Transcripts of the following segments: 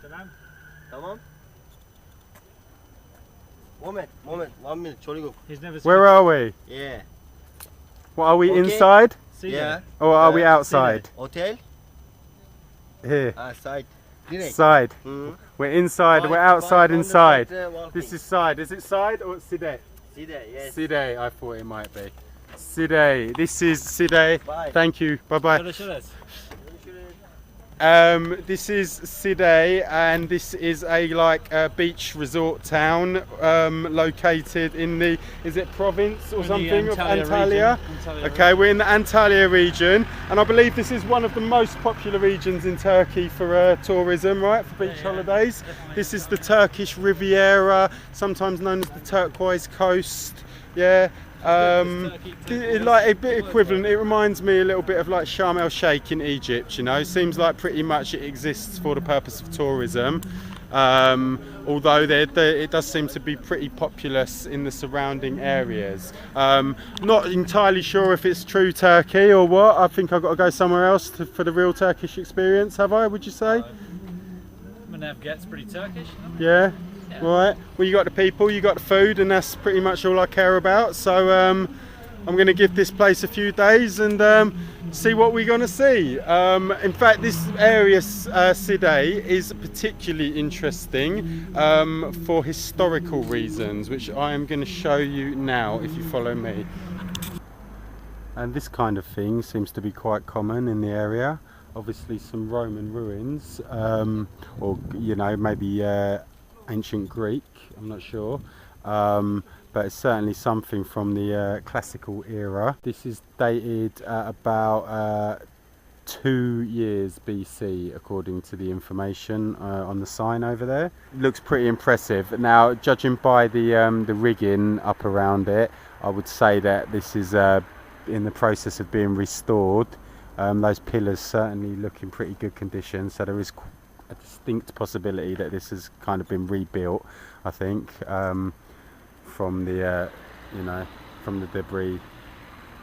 Tamam. Moment, 1 minute, çocuk. Where are we? Yeah. What, are we Okay. inside? Yeah. Or are we outside? Hotel? Here. Side. Direkt. Side. Hı. We're inside, we're outside inside. This is side. Is it side or Side? Side, yes. Side, I thought it might be. Side. This is Side. Bye. Thank you. Bye bye. Görüşürüz. This is Side, and this is a beach resort town located in the, is it province or something of Antalya? Okay, we're in the Antalya region, and I believe this is one of the most popular regions in Turkey for tourism, right? For beach holidays. This is the Turkish Riviera, sometimes known as the Turquoise Coast. Yeah. Like a bit equivalent. It reminds me a little bit of like Sharm el Sheikh in Egypt, you know. Seems like pretty much it exists for the purpose of tourism, although it does seem to be pretty populous in the surrounding areas. Not entirely sure if it's true Turkey or what. I think I've got to go somewhere else for the real Turkish experience, have I, would you say? Manav gets pretty Turkish. Yeah. Right, well, you got the people, you got the food, and that's pretty much all I care about. So I'm going to give this place a few days and see what we're going to see. In fact, this area, Side, is particularly interesting for historical reasons, which I am going to show you now if you follow me. And this kind of thing seems to be quite common in the area. Obviously some Roman ruins, or, you know, maybe ancient Greek, I'm not sure, but it's certainly something from the classical era. This is dated about 2 years BC according to the information on the sign over there. It looks pretty impressive. Now, judging by the rigging up around it, I would say that this is in the process of being restored. Those pillars certainly look in pretty good condition, so there is a distinct possibility that this has kind of been rebuilt, I think, from the from the debris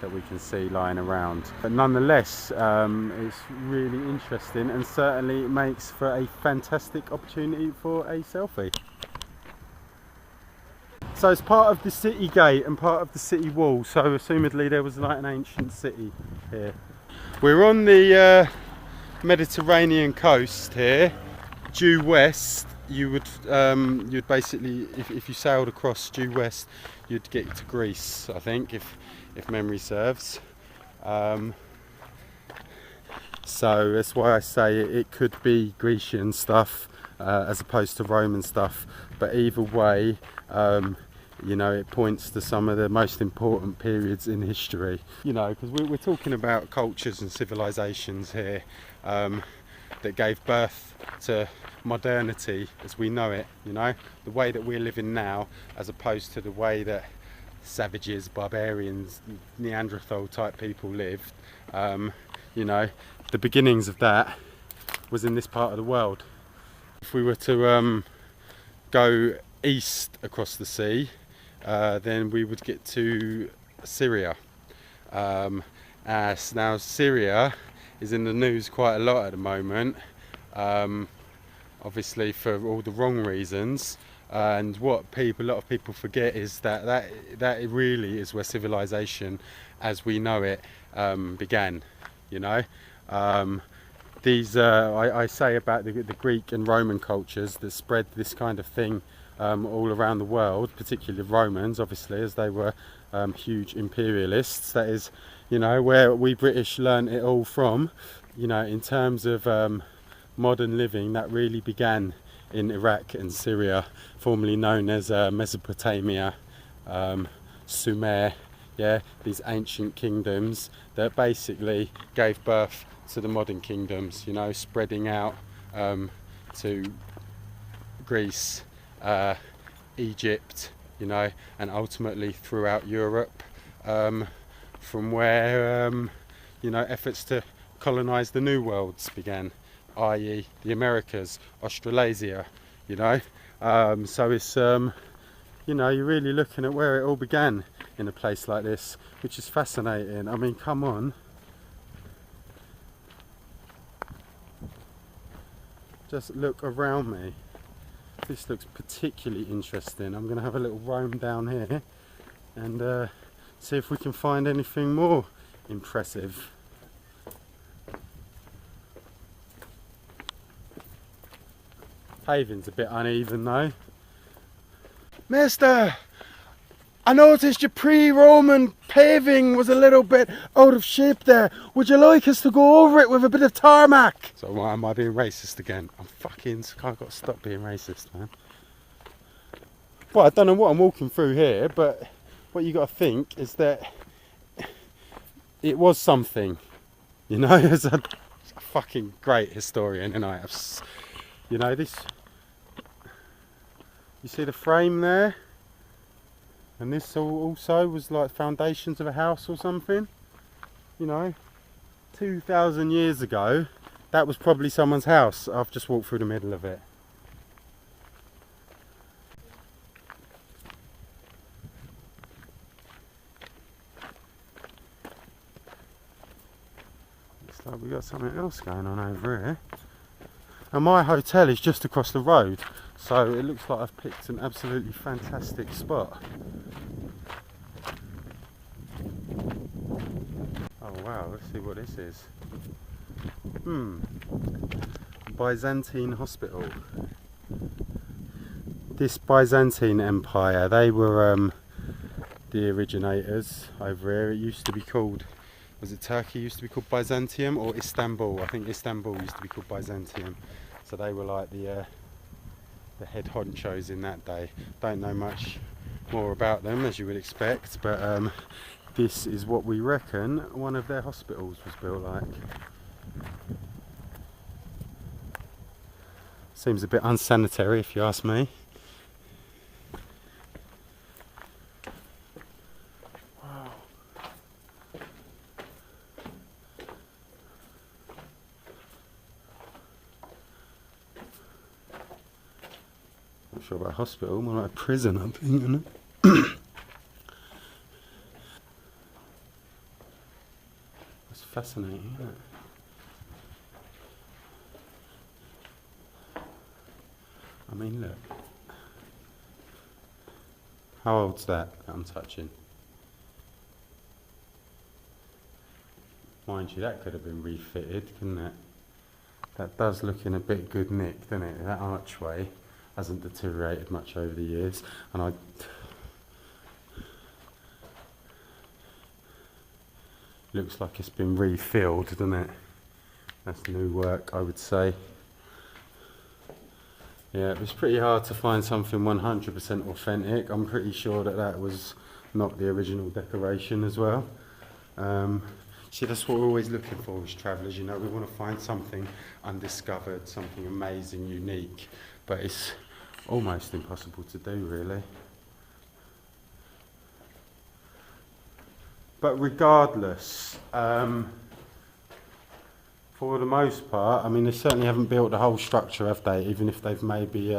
that we can see lying around. But nonetheless, it's really interesting and certainly makes for a fantastic opportunity for a selfie. So it's part of the city gate and part of the city wall, so assumedly there was like an ancient city here. We're on the Mediterranean coast here, due west. You'd basically, if you sailed across due west, you'd get to Greece, I think, if memory serves. So that's why I say it could be Grecian stuff as opposed to Roman stuff. But either way, you know, it points to some of the most important periods in history. You know, because we're talking about cultures and civilizations here that gave birth to modernity as we know it, you know, the way that we're living now as opposed to the way that savages, barbarians, Neanderthal type people lived. You know, the beginnings of that was in this part of the world. If we were to go east across the sea, then we would get to Syria. Now Syria is in the news quite a lot at the moment, obviously for all the wrong reasons, and what a lot of people forget is that really is where civilization as we know it began, you know. I say about the Greek and Roman cultures that spread this kind of thing all around the world, particularly the Romans, obviously, as they were huge imperialists. That is, you know, where we British learned it all from. You know, in terms of modern living, that really began in Iraq and Syria, formerly known as Mesopotamia, Sumer, yeah, these ancient kingdoms that basically gave birth to the modern kingdoms, you know, spreading out to Greece, Egypt, you know, and ultimately throughout Europe, from where, you know, efforts to colonize the New Worlds began, i.e. the Americas, Australasia, you know. So it's, you know, you're really looking at where it all began in a place like this, which is fascinating. I mean, come on. just look around me. This looks particularly interesting. I'm going to have a little roam down here and see if we can find anything more impressive. Paving's a bit uneven though. Mister, I noticed your pre-Roman paving was a little bit out of shape there. Would you like us to go over it with a bit of tarmac? So why am I being racist again? I've got to stop being racist, man. Well, I don't know what I'm walking through here, but what you got to think is that it was something, you know. As a fucking great historian, and you know, this. You see the frame there, and this also was like foundations of a house or something. You know, 2,000 years ago, that was probably someone's house. I've just walked through the middle of it. Looks like we got something else going on over here. And my hotel is just across the road, so it looks like I've picked an absolutely fantastic spot. Oh wow, let's see what this is. Byzantine Hospital. This Byzantine Empire, they were the originators over here. It used to be called, was it Turkey used to be called Byzantium, or Istanbul? I think Istanbul used to be called Byzantium. So they were like the head honchos in that day. Don't know much more about them, as you would expect, but this is what we reckon one of their hospitals was built like. Seems a bit unsanitary if you ask me. Not sure about a hospital, more like a prison, I think, isn't it? That's fascinating, isn't it? I mean, look. How old's that I'm touching? Mind you, that could have been refitted, couldn't it? That does look in a bit good nick, doesn't it? That archway hasn't deteriorated much over the years, and looks like it's been refilled, doesn't it? That's new work, I would say. Yeah, it was pretty hard to find something 100% authentic. I'm pretty sure that that was not the original decoration as well. See, that's what we're always looking for as travellers, you know. We want to find something undiscovered, something amazing, unique, but it's almost impossible to do, really. But regardless, for the most part, I mean, they certainly haven't built the whole structure, have they? Even if they've maybe,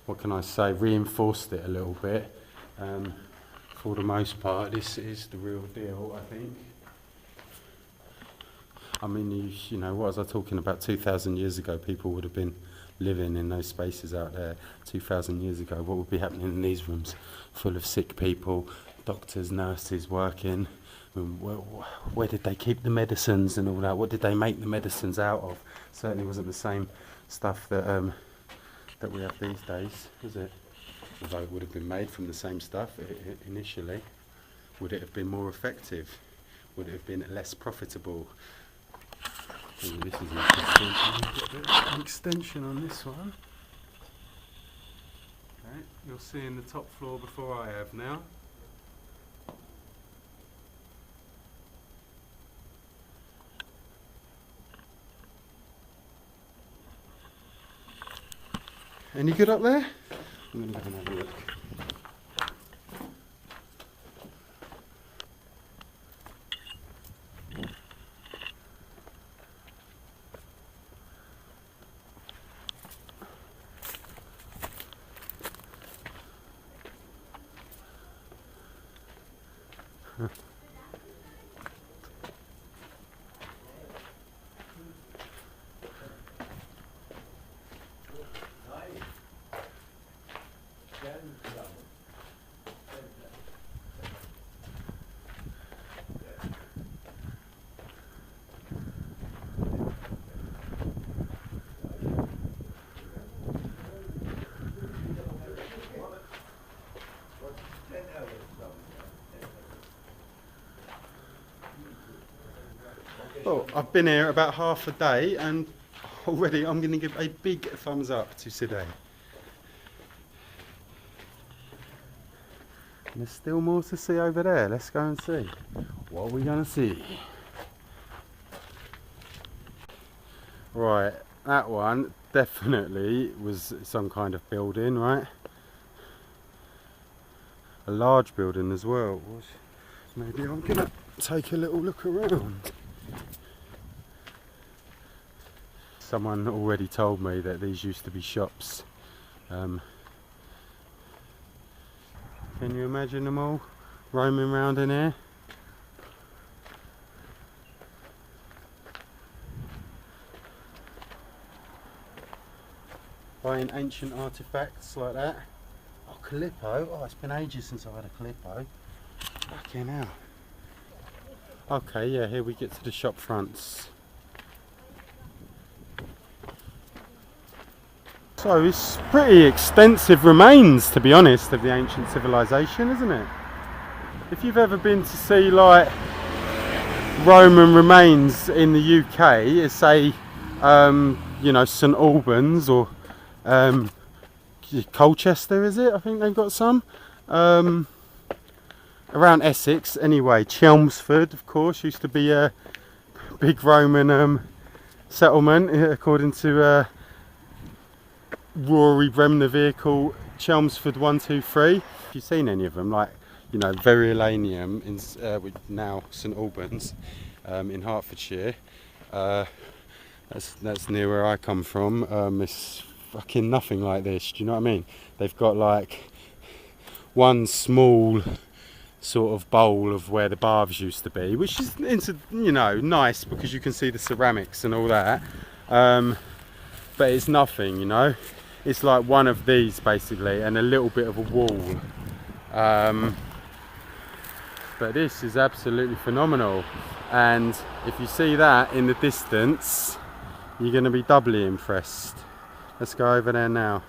what can I say, reinforced it a little bit. For the most part, this is the real deal, I think. I mean, you know, what was I talking about? 2,000 years ago, people would have been living in those spaces out there. 2,000 years ago, what would be happening in these rooms? Full of sick people, doctors, nurses working. Where did they keep the medicines and all that? What did they make the medicines out of? Certainly wasn't the same stuff that that we have these days, is it? Although it would have been made from the same stuff initially. Would it have been more effective? Would it have been less profitable? Ooh, this is interesting. Get a bit of an extension on this one. Okay, you're seeing the top floor before I have now. Any good up there? I'm going to have another look. Well, I've been here about half a day and already I'm going to give a big thumbs up to today. And there's still more to see over there. Let's go and see. What are we going to see? Right, that one definitely was some kind of building, right? A large building as well. Maybe I'm going to take a little look around. Someone already told me that these used to be shops. Can you imagine them all roaming around in here? Buying ancient artifacts like that. Oh, Calippo. Oh, it's been ages since I've had a Calippo. Fucking hell. Okay, yeah, here we get to the shop fronts. So it's pretty extensive remains, to be honest, of the ancient civilization, isn't it? If you've ever been to see like Roman remains in the UK, it's say you know, St Albans or Colchester, is it? I think they've got some around Essex anyway. Chelmsford, of course, used to be a big Roman settlement, according to Rory Bremner vehicle Chelmsford 123. If you've seen any of them, like, you know, Verulamium in now St Albans in Hertfordshire, that's near where I come from. It's fucking nothing like this, do you know what I mean? They've got like one small sort of bowl of where the baths used to be, which is, you know, nice because you can see the ceramics and all that, but it's nothing, you know. It's like one of these basically and a little bit of a wall, but this is absolutely phenomenal. And if you see that in the distance, you're going to be doubly impressed. Let's go over there now.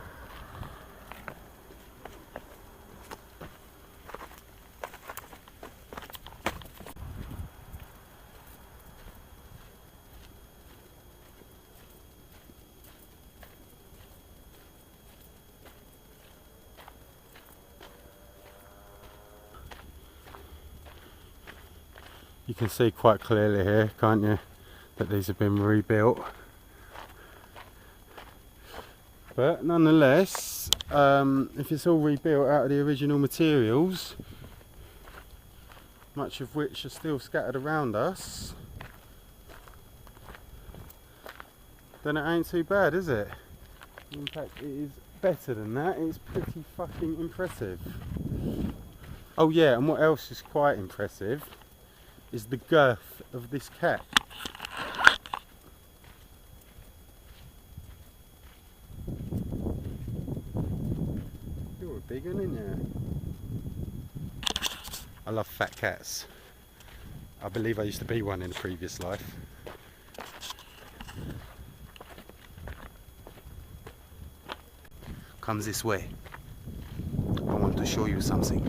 You can see quite clearly here, can't you, that these have been rebuilt. But nonetheless, if it's all rebuilt out of the original materials, much of which are still scattered around us, then it ain't too bad, is it? In fact, it is better than that. It's pretty fucking impressive. Oh yeah, and what else is quite impressive is the girth of this cap. You're a big one, aren't you? I love fat cats. I believe I used to be one in a previous life. Come this way. I want to show you something.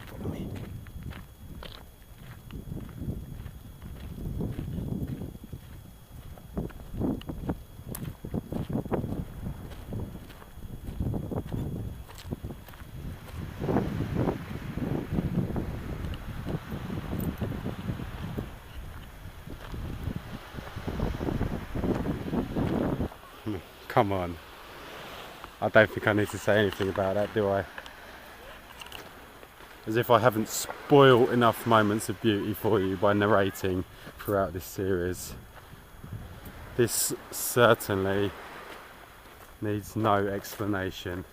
Follow me. Come on. I don't think I need to say anything about that, do I? As if I haven't spoiled enough moments of beauty for you by narrating throughout this series. This certainly needs no explanation.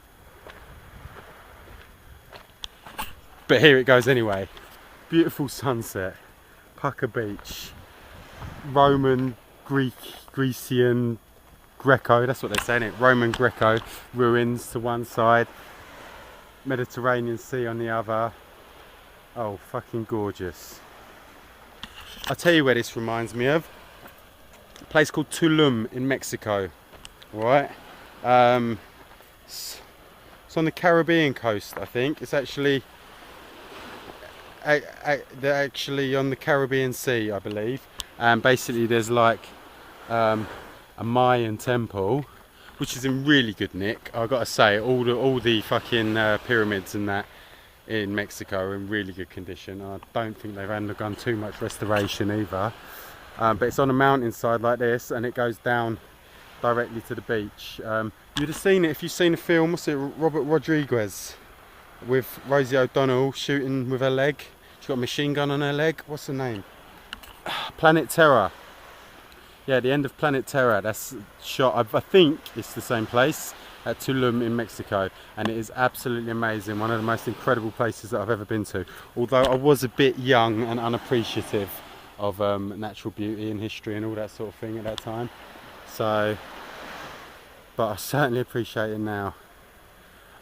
But here it goes anyway. Beautiful sunset, Kas Beach, Roman, Grecian, Greco, that's what they're saying, it. Roman Greco ruins to one side, Mediterranean Sea on the other. Oh, fucking gorgeous. I'll tell you where this reminds me of. A place called Tulum in Mexico. Alright? It's on the Caribbean coast, I think. It's actually they're actually on the Caribbean Sea, I believe. And basically there's like a Mayan temple, which is in really good nick. I've got to say, all the fucking pyramids and that in Mexico are in really good condition. I don't think they've undergone too much restoration either. But it's on a mountainside like this, and it goes down directly to the beach. You'd have seen it if you've seen a film, what's it, Robert Rodriguez, with Rosie O'Donnell shooting with her leg. She's got a machine gun on her leg. What's her name? Planet Terror. Yeah, the end of Planet Terror. That's shot, I think it's the same place, at Tulum in Mexico, and it is absolutely amazing. One of the most incredible places that I've ever been to. Although I was a bit young and unappreciative of natural beauty and history and all that sort of thing at that time. So, but I certainly appreciate it now.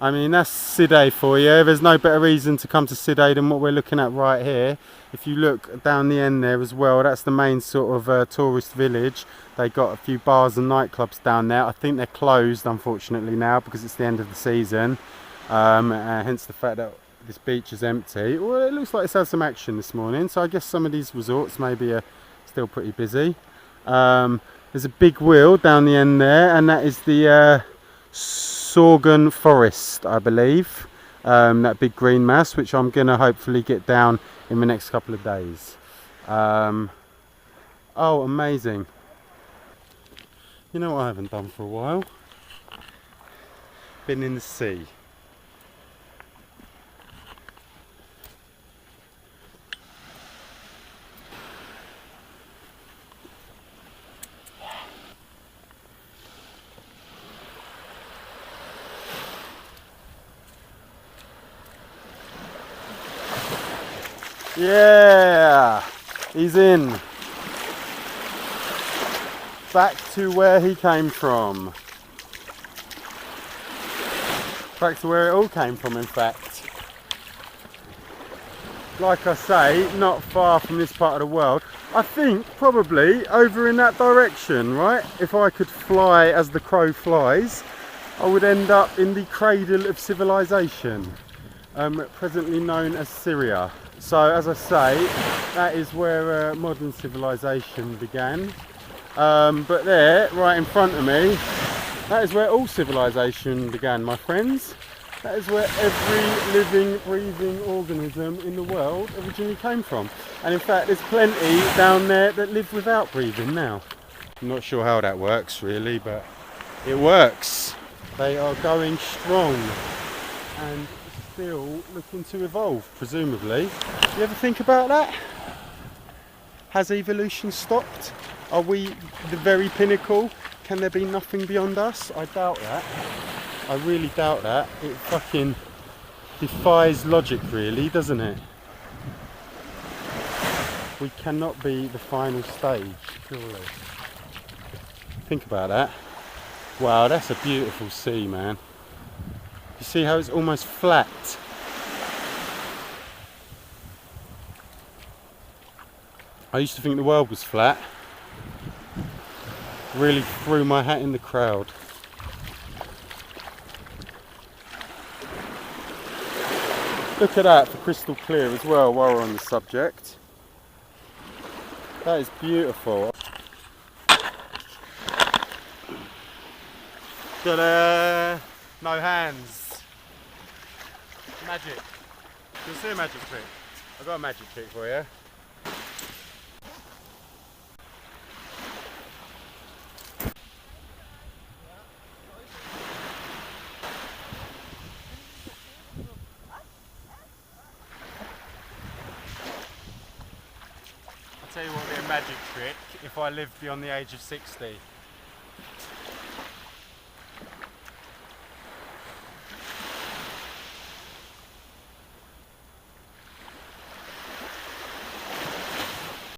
I mean, that's Side for you. There's no better reason to come to Side than what we're looking at right here. If you look down the end there as well, that's the main sort of tourist village. They got a few bars and nightclubs down there. I think they're closed, unfortunately, now because it's the end of the season. Hence the fact that this beach is empty. Well, it looks like it's had some action this morning, so I guess some of these resorts maybe are still pretty busy. There's a big wheel down the end there, and that is the Sorghum Forest, I believe. That big green mass, which I'm going to hopefully get down in the next couple of days. Oh, amazing. You know what I haven't done for a while? Been in the sea. Yeah, he's in. Back to where he came from. Back to where it all came from, in fact. Like I say, not far from this part of the world. I think probably over in that direction, right? If I could fly as the crow flies, I would end up in the cradle of civilization, presently known as Syria. So, as I say, that is where modern civilization began. But there, right in front of me, that is where all civilization began, my friends. That is where every living, breathing organism in the world originally came from. And in fact, there's plenty down there that live without breathing now. I'm not sure how that works, really, but it works. They are going strong and still looking to evolve, presumably. You ever think about that? Has evolution stopped? Are we the very pinnacle? Can there be nothing beyond us? I doubt that. I really doubt that. It fucking defies logic, really, doesn't it? We cannot be the final stage, surely. Think about that. Wow, that's a beautiful sea, man. You see how it's almost flat? I used to think the world was flat. Really threw my hat in the crowd. Look at that for crystal clear as well while we're on the subject. That is beautiful. Ta-da! No hands. Magic. You'll see a magic trick. I've got a magic trick for you. I'll tell you what would be a magic trick if I lived beyond the age of 60.